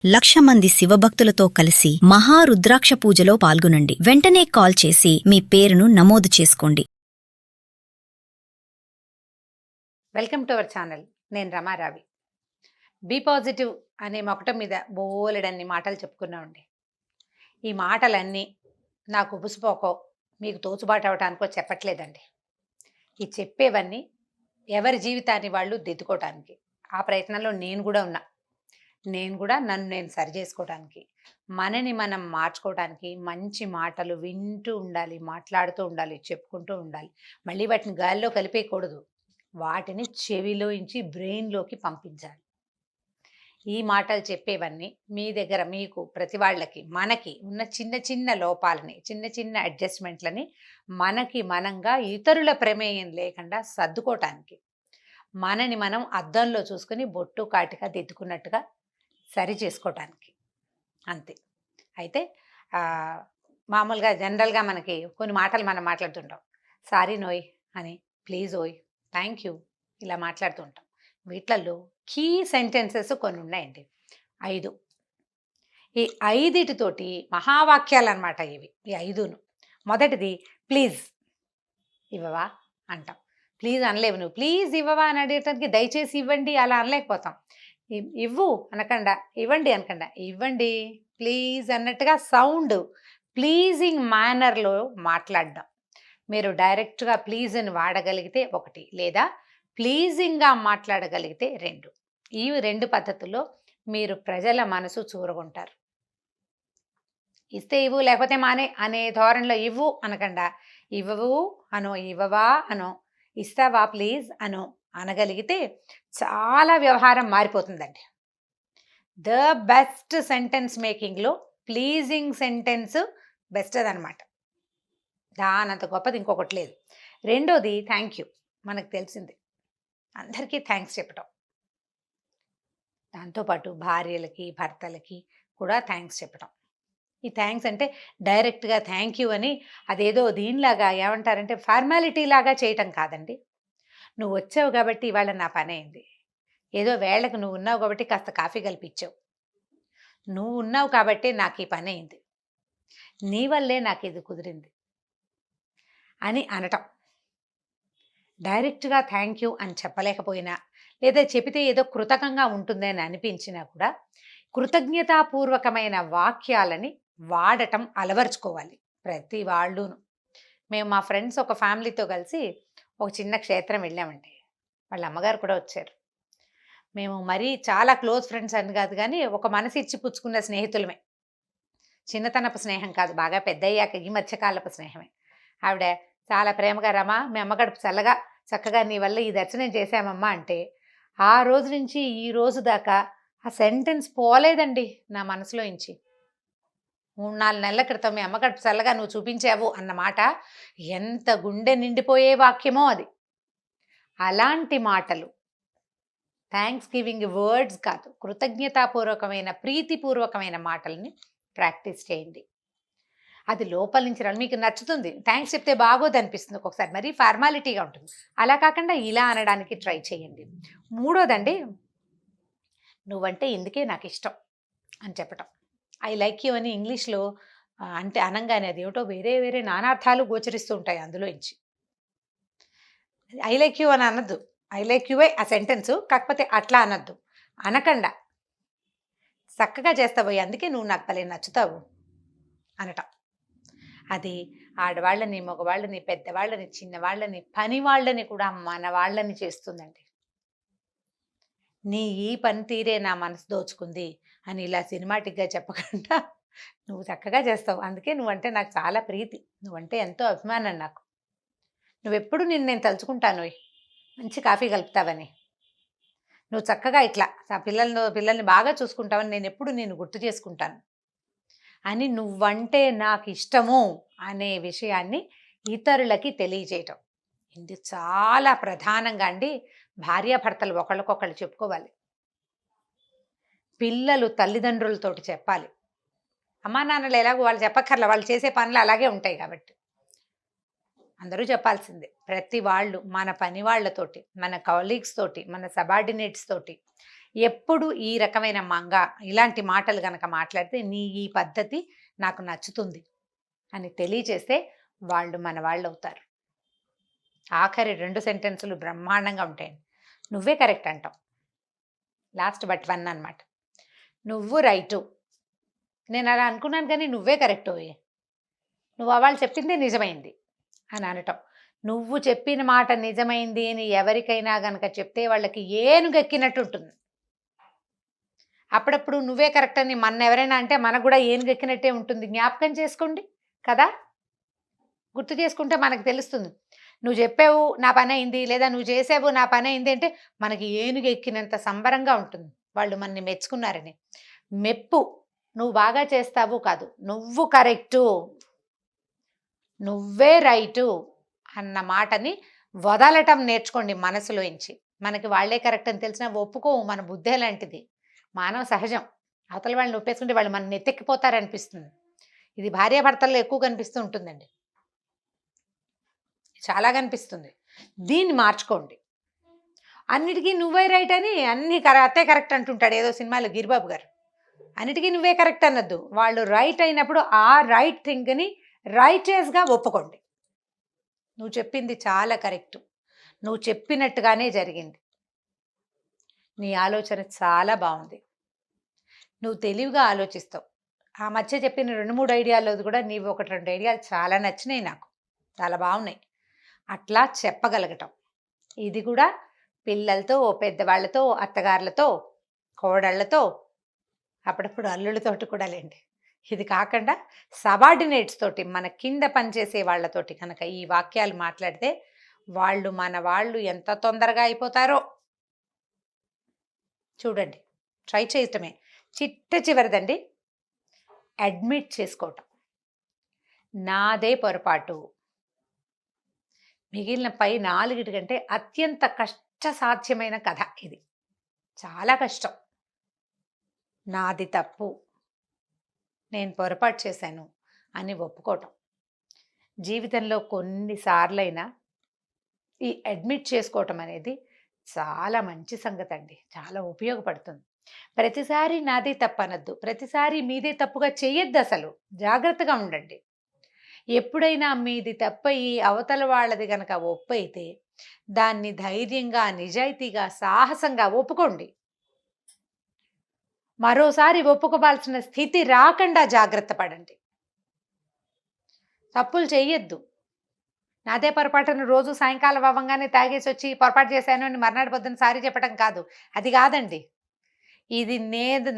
1,00,000 మంది శివభక్తులతో కలిసి మహారుద్రాక్ష పూజలో పాల్గొనండి. వెంటనే కాల్ చేసి మీ పేరును నమోదు చేసుకోండి. Welcome to our channel. నేను రమారావి. బీ పాజిటివ్ అనే మొకటం మీద బోలెడన్ని మాటలు చెప్పుకున్నామండి. ఈ మాటలన్నీ నాకు ఉబుసుపోకో మీకు తోచుబాటు అవటానికో చెప్పట్లేదండి. ఈ చెప్పేవన్నీ ఎవరి జీవితాన్ని వాళ్ళు దిద్దుకోవటానికి, ఆ ప్రయత్నంలో నేను కూడా ఉన్నా. నేను కూడా నన్ను నేను సరి చేసుకోవడానికి, మనని మనం మార్చుకోవడానికి మంచి మాటలు వింటూ ఉండాలి, మాట్లాడుతూ ఉండాలి, చెప్పుకుంటూ ఉండాలి. మళ్ళీ వాటిని గాలిలో కలిపేయకూడదు. వాటిని చెవిలోంచి బ్రెయిన్లోకి పంపించాలి. ఈ మాటలు చెప్పేవన్నీ మీ దగ్గర మీకు ప్రతి వాళ్ళకి మనకి ఉన్న చిన్న చిన్న లోపాలని, చిన్న చిన్న అడ్జస్ట్మెంట్లని మనకి మనంగా ఇతరుల ప్రమేయం లేకుండా సర్దుకోవటానికి, మనని మనం అద్దంలో చూసుకుని బొట్టు కాటిగా దిద్దుకున్నట్టుగా సరి చేసుకోవటానికి, అంతే. అయితే మామూలుగా జనరల్గా మనకి కొన్ని మాటలు మనం మాట్లాడుతుంటాం. సారీ నోయ్ అని, ప్లీజ్ ఓయ్, థ్యాంక్ యూ, ఇలా మాట్లాడుతుంటాం. వీటిల్లో కీ సెంటెన్సెస్ కొన్ని ఉన్నాయండి, 5. ఈ 5తోటి మహావాక్యాలు అనమాట ఇవి. ఈ 5ను మొదటిది ప్లీజ్ ఇవ్వవా అంటాం. ప్లీజ్ అనలేవు నువ్వు. ప్లీజ్ ఇవ్వవా అని అడిగటానికి దయచేసి ఇవ్వండి అలా అనలేకపోతాం. ఇవ్వు అనకుండా ఇవ్వండి అనకుండా ఇవ్వండి ప్లీజ్ అన్నట్టుగా సౌండ్, ప్లీజింగ్ మేనర్లో మాట్లాడడం. మీరు డైరెక్ట్గా ప్లీజ్ అని వాడగలిగితే 1, లేదా ప్లీజింగ్గా మాట్లాడగలిగితే 2. ఈ 2 పద్ధతుల్లో మీరు ప్రజల మనసు చూరగొంటారు. ఇస్తే ఇవ్వు లేకపోతే మానే అనే ధోరణిలో ఇవ్వు అనకుండా ఇవ్వవు అనో, ఇవ్వవా అనో, ఇస్తావా ప్లీజ్ అనో అనగలిగితే చాలా వ్యవహారం మారిపోతుందండి. ద బెస్ట్ సెంటెన్స్ మేకింగ్లో ప్లీజింగ్ సెంటెన్స్ బెస్ట్ అదనమాట. దానంత గొప్పది ఇంకొకటి లేదు. రెండోది థ్యాంక్ యూ. మనకు తెలిసింది అందరికీ థ్యాంక్స్ చెప్పటం. దాంతోపాటు భార్యలకి భర్తలకి కూడా థ్యాంక్స్ చెప్పటం. ఈ థ్యాంక్స్ అంటే డైరెక్ట్గా థ్యాంక్ యూ అని అదేదో దీనిలాగా ఏమంటారంటే ఫార్మాలిటీ లాగా చేయటం కాదండి. నువ్వు వచ్చావు కాబట్టి ఇవాళ నా పని అయింది. ఏదో వేళకు నువ్వు ఉన్నావు కాబట్టి కాస్త కాఫీ కలిపిచ్చావు. నువ్వు ఉన్నావు కాబట్టి నాకు ఈ పని అయింది. నీ వల్లే నాకు ఇది కుదిరింది అని అనటం. డైరెక్ట్గా థ్యాంక్ యూ అని చెప్పలేకపోయినా, లేదా చెబితే ఏదో కృతజ్ఞంగా ఉంటుందని అనిపించినా కూడా కృతజ్ఞతాపూర్వకమైన వాక్యాలని వాడటం అలవర్చుకోవాలి ప్రతి వాళ్ళును. మేము మా ఫ్రెండ్స్ ఒక ఫ్యామిలీతో కలిసి ఒక చిన్న క్షేత్రం వెళ్ళామండి. వాళ్ళ అమ్మగారు కూడా వచ్చారు. మేము మరీ చాలా క్లోజ్ ఫ్రెండ్స్ అని కాదు, కానీ ఒక మనసు ఇచ్చి పుచ్చుకున్న స్నేహితులమే. చిన్నతనపు స్నేహం కాదు, బాగా పెద్దయ్యాక ఈ మధ్యకాలపు స్నేహమే. ఆవిడ చాలా ప్రేమగా రమా మీ అమ్మగడుపు చక్కగా నీ వల్ల ఈ దర్శనం చేశామమ్మా అంటే, ఆ రోజు నుంచి ఈ రోజు దాకా ఆ సెంటెన్స్ పోలేదండి నా మనసులో నుంచి. 3-4 నెలల క్రితం మీ అమ్మగడుపు చల్లగా నువ్వు చూపించావు అన్నమాట ఎంత గుండె నిండిపోయే వాక్యమో అది. అలాంటి మాటలు థ్యాంక్స్ గివింగ్ వర్డ్స్ కాదు, కృతజ్ఞతాపూర్వకమైన ప్రీతిపూర్వకమైన మాటల్ని ప్రాక్టీస్ చేయండి. అది లోపల నుంచి రావాలి. మీకు నచ్చుతుంది, థ్యాంక్స్ చెప్తే బాగోదు అనిపిస్తుంది ఒక్కొక్కసారి, మరీ ఫార్మాలిటీగా ఉంటుంది. అలా కాకుండా ఇలా అనడానికి ట్రై చేయండి. 3వదండి, నువ్వంటే ఇందుకే నాకు ఇష్టం అని చెప్పటం. ఐ లైక్ యూ అని ఇంగ్లీష్లో అంటే అనంగానే అది ఏమిటో వేరే వేరే నానార్థాలు గోచరిస్తూ ఉంటాయి అందులోంచి. ఐ లైక్ యూ అని అనద్దు, ఐ లైక్ యువే ఆ సెంటెన్సు, కాకపోతే అట్లా అనద్దు. అనకుండా చక్కగా చేస్తావు, అందుకే నువ్వు నాకు భలే నచ్చుతావు అనటం. అది ఆడవాళ్ళని, మగవాళ్ళని, పెద్దవాళ్ళని, చిన్నవాళ్ళని, పని వాళ్ళని కూడా మన వాళ్ళని చేస్తుందండి. నీ ఈ పని తీరే నా మనసు దోచుకుంది అని ఇలా సినిమాటిక్గా చెప్పకుండా నువ్వు చక్కగా చేస్తావు, అందుకే నువ్వంటే నాకు చాలా ప్రీతి, నువ్వంటే ఎంతో అభిమానం నాకు, నువ్వెప్పుడు నేను తలుచుకుంటాను, మంచి కాఫీ కలుపుతావని, నువ్వు చక్కగా ఇట్లా పిల్లల్ని బాగా చూసుకుంటావని నేను ఎప్పుడు నేను గుర్తు చేసుకుంటాను అని, నువ్వంటే నాకు ఇష్టము అనే విషయాన్ని ఇతరులకి తెలియజేయటం. ఇది చాలా ప్రధానంగా అండి భార్యాభర్తలు ఒకళ్ళకొకళ్ళు చెప్పుకోవాలి. పిల్లలు తల్లిదండ్రులతోటి చెప్పాలి. అమ్మా నాన్నలు ఎలాగో వాళ్ళు చెప్పక్కర్ల, వాళ్ళు చేసే పనులు అలాగే ఉంటాయి కాబట్టి అందరూ చెప్పాల్సిందే. ప్రతి వాళ్ళు మన పని వాళ్ళతోటి, మన కాలీగ్స్ తోటి, మన సబార్డినేట్స్ తోటి ఎప్పుడు ఈ రకమైన ఇలాంటి మాటలు గనక మాట్లాడితే నీ ఈ పద్ధతి నాకు నచ్చుతుంది అని తెలియచేస్తే వాళ్ళు మన వాళ్ళు అవుతారు. ఆఖరి 2 సెంటెన్సులు బ్రహ్మాండంగా ఉంటాయండి. నువ్వే కరెక్ట్ అంటావు. లాస్ట్ బట్ 1 అనమాట. నువ్వు రైటు, నేను అలా అనుకున్నాను కానీ నువ్వే కరెక్ట్, నువ్వు వాళ్ళు చెప్పిందే నిజమైంది అని అనటం. నువ్వు చెప్పిన మాట నిజమైంది అని ఎవరికైనా గనక చెప్తే వాళ్ళకి ఏనుగెక్కినట్టు ఉంటుంది. అప్పుడప్పుడు నువ్వే కరెక్ట్ అని ఎవరైనా అంటే మనకు కూడా ఏనుగెక్కినట్టే ఉంటుంది. జ్ఞాపకం చేసుకోండి కదా, గుర్తు చేసుకుంటే మనకు తెలుస్తుంది. నువ్వు చెప్పావు నా పని అయింది, లేదా నువ్వు చేసావు నా పని అయింది అంటే మనకి ఏనుగెక్కినంత సంబరంగా ఉంటుంది. వాళ్ళు మనని మెచ్చుకున్నారని. మెప్పు నువ్వు బాగా చేస్తావు కాదు, నువ్వు కరెక్టు, నువ్వే రైటు అన్న మాటని వదలటం నేర్చుకోండి మనసులోంచి. మనకి వాళ్ళే కరెక్ట్ అని తెలిసినా ఒప్పుకోవు, మన బుద్ధే లాంటిది, మానవ సహజం. అవతల వాళ్ళని ఒప్పేసుకుంటే వాళ్ళు మన నెత్తెక్కిపోతారనిపిస్తుంది. ఇది భార్యాభర్తల్లో ఎక్కువ కనిపిస్తూ ఉంటుందండి, చాలా కనిపిస్తుంది. దీన్ని మార్చుకోండి. అన్నిటికీ నువ్వే రైట్ అని అత్తే కరెక్ట్ అంటుంటాడు ఏదో సినిమాలో గిరిబాబు గారు. అన్నిటికీ నువ్వే కరెక్ట్ అన్నద్దు. వాళ్ళు రైట్ అయినప్పుడు ఆ రైట్ థింగ్ని రైటియస్గా ఒప్పుకోండి. నువ్వు చెప్పింది చాలా కరెక్టు, నువ్వు చెప్పినట్టుగానే జరిగింది, నీ ఆలోచన చాలా బాగుంది, నువ్వు తెలివిగా ఆలోచిస్తావు. ఆ మధ్య చెప్పిన 2-3 ఐడియాలో కూడా నీవు 1-2 ఐడియాలు చాలా నచ్చినాయి, నాకు చాలా బాగున్నాయి. అట్లా చెప్పగలగటం, ఇది కూడా పిల్లలతో, పెద్దవాళ్ళతో, అత్తగారులతో, కోడళ్లతో, అప్పుడప్పుడు అల్లుళ్ళతోటి కూడా లేండి. ఇది కాకుండా సబార్డినేట్స్ తోటి, మన కింద పనిచేసే వాళ్ళతోటి కనుక ఈ వాక్యాలు మాట్లాడితే మన వాళ్ళు ఎంత తొందరగా అయిపోతారో చూడండి. ట్రై చేయటమే. చివరిదండి, అడ్మిట్ చేసుకోవటం. నాదే పొరపాటు. మిగిలిన పై 4 కంటే అత్యంత కష్టసాధ్యమైన కథ ఇది, చాలా కష్టం. నాది తప్పు, నేను పొరపాటు చేశాను అని ఒప్పుకోవటం. జీవితంలో కొన్నిసార్లైనా ఈ అడ్మిట్ చేసుకోవటం అనేది చాలా మంచి సంగతి అండి, చాలా ఉపయోగపడుతుంది. ప్రతిసారి నాదే తప్పు అనద్దు, ప్రతిసారి మీదే తప్పుగా చేయొద్దు. అసలు జాగ్రత్తగా ఉండండి. ఎప్పుడైనా మీది తప్పయి అవతల వాళ్ళది గనక ఒప్పైతే దాన్ని ధైర్యంగా, నిజాయితీగా, సాహసంగా ఒప్పుకోండి. మరోసారి ఒప్పుకోవాల్సిన స్థితి రాకుండా జాగ్రత్త పడండి. తప్పులు చెయ్యొద్దు. నాదే పొరపాటును రోజు సాయంకాలం అవ్వగానే తాగేసి వచ్చి పొరపాటు చేశాను అని మర్నాడు పొద్దున్న సారీ చెప్పడం కాదు, అది కాదండి. ఇది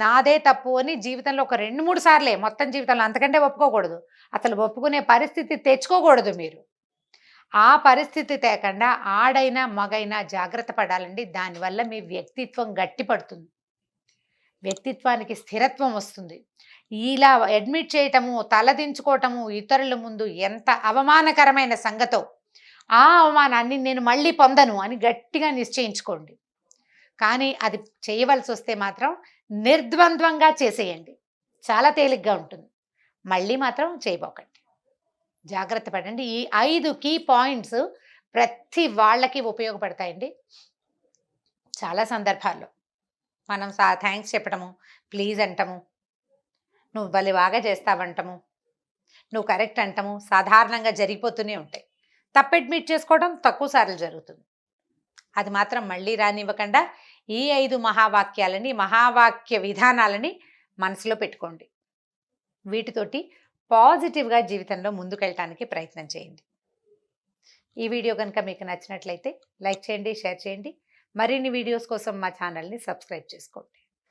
నాదే తప్పు అని జీవితంలో ఒక 2-3 సార్లే, మొత్తం జీవితంలో అంతకంటే ఒప్పుకోకూడదు. అసలు ఒప్పుకునే పరిస్థితి తెచ్చుకోకూడదు మీరు. ఆ పరిస్థితి తేకుండా ఆడైనా మగైనా జాగ్రత్త పడాలండి. దానివల్ల మీ వ్యక్తిత్వం గట్టిపడుతుంది, వ్యక్తిత్వానికి స్థిరత్వం వస్తుంది. ఇలా అడ్మిట్ చేయటము, తలదించుకోవటము ఇతరుల ముందు ఎంత అవమానకరమైన సంగతో, ఆ అవమానాన్ని నేను మళ్ళీ పొందను అని గట్టిగా నిశ్చయించుకోండి. కానీ అది చేయవలసి వస్తే మాత్రం నిర్ద్వంద్వంగా చేసేయండి, చాలా తేలిగ్గా ఉంటుంది. మళ్ళీ మాత్రం చేయబోకండి, జాగ్రత్త పడండి. ఈ 5 కీ పాయింట్స్ ప్రతి వాళ్ళకి ఉపయోగపడతాయండి. చాలా సందర్భాల్లో మనం థ్యాంక్స్ చెప్పటము, ప్లీజ్ అంటము, నువ్వు భలే బాగా చేస్తావంటము, నువ్వు కరెక్ట్ అంటము సాధారణంగా జరిగిపోతూనే ఉంటాయి. తప్పు అడ్మిట్ చేసుకోవడం తక్కువ సార్లు జరుగుతుంది. అది మాత్రం మళ్ళీ రానివ్వకుండా ఈ 5 మహావాక్యాలని, మహావాక్య విధానాలని మనసులో పెట్టుకోండి. వీటితోటి పాజిటివ్గా జీవితంలో ముందుకెళ్ళటానికి ప్రయత్నం చేయండి. ఈ వీడియో కనుక మీకు నచ్చినట్లయితే లైక్ చేయండి, షేర్ చేయండి. మరిన్ని వీడియోస్ కోసం మా ఛానల్ని సబ్స్క్రైబ్ చేసుకోండి.